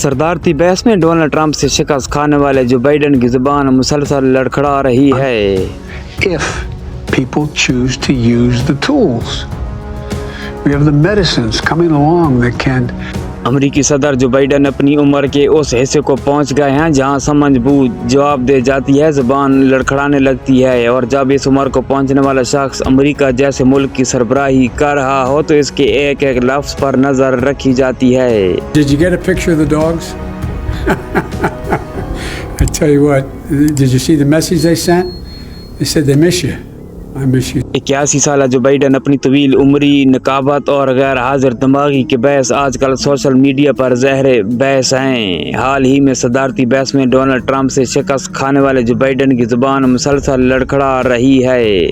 صدارتی بحث میں ڈونلڈ ٹرمپ سے شکست کھانے والے جو بائیڈن کی زبان مسلسل لڑکھڑا رہی ہے۔ If people choose to use the tools, we have the medicines coming along that can. امریکی صدر جو بائیڈن اپنی عمر کے اس حصے کو پہنچ گئے ہیں جہاں سمجھ بوجھ جواب دے جاتی ہے، زبان لڑکھڑانے لگتی ہے، اور جب اس عمر کو پہنچنے والا شخص امریکہ جیسے ملک کی سربراہی کر رہا ہو تو اس کے ایک ایک لفظ پر نظر رکھی جاتی ہے۔ Did you get a picture of the dogs? I tell you what, did you see the message they sent? They said they miss you. I miss you. 81 سالہ جو بائیڈن اپنی طویل عمری، نقابت اور غیر حاضر دماغی کے باعث آج کل سوشل میڈیا پر زہر بحث ہیں۔ حال ہی میں صدارتی بحث میں ڈونلڈ ٹرمپ سے شکست کھانے والے جو بائیڈن کی زبان مسلسل لڑکھڑا رہی ہے۔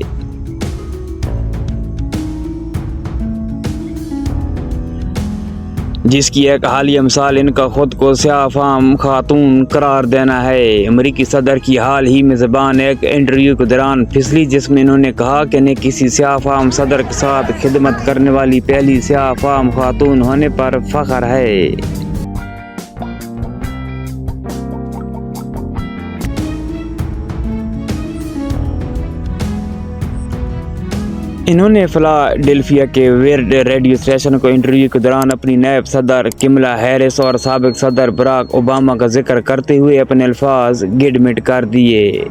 جس کی ایک حالیہ مثال ان کا خود کو سیاہ فام خاتون قرار دینا ہے۔ امریکی صدر کی حال ہی میں زبان ایک انٹرویو کے دوران پھسلی جس میں انہوں نے کہا کہ انہیں کسی سیاہ فام صدر کے ساتھ خدمت کرنے والی پہلی سیاہ فام خاتون ہونے پر فخر ہے۔ انہوں نے فلاڈیلفیا کے ویرڈ ریڈیو اسٹیشن کو انٹرویو کے دوران اپنی نائب صدر کملا ہیرس اور سابق صدر براک اوباما کا ذکر کرتے ہوئے اپنے الفاظ گڈ مٹ کر دیے۔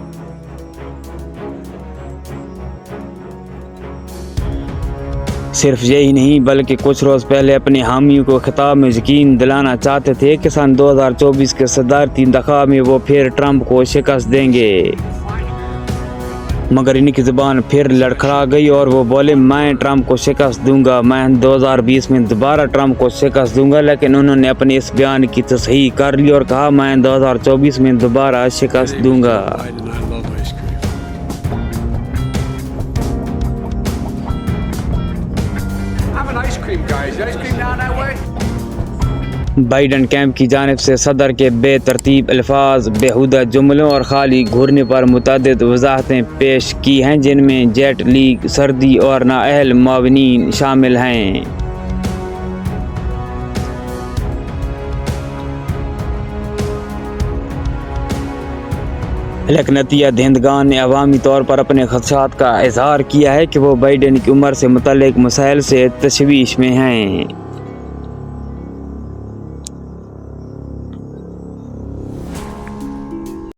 صرف یہی نہیں بلکہ کچھ روز پہلے اپنے حامیوں کو خطاب میں یقین دلانا چاہتے تھے کہ سن 2024 کے صدارتی انتخاب میں وہ پھر ٹرمپ کو شکست دیں گے، مگر ان کی زبان پھر لڑکھڑا گئی اور وہ بولے میں ٹرمپ کو شکست دوں گا، میں 2020 میں دوبارہ ٹرمپ کو شکست دوں گا، لیکن انہوں نے اپنے اس بیان کی تصحیح کر لی اور کہا میں 2024 میں دوبارہ شکست دوں گا۔ بائیڈن کیمپ کی جانب سے صدر کے بے ترتیب الفاظ، بیہودہ جملوں اور خالی گھورنے پر متعدد وضاحتیں پیش کی ہیں جن میں جیٹ لیگ، سردی اور نااہل معاونین شامل ہیں۔ لیکن عطیہ دہندگان نے عوامی طور پر اپنے خدشات کا اظہار کیا ہے کہ وہ بائیڈن کی عمر سے متعلق مسائل سے تشویش میں ہیں۔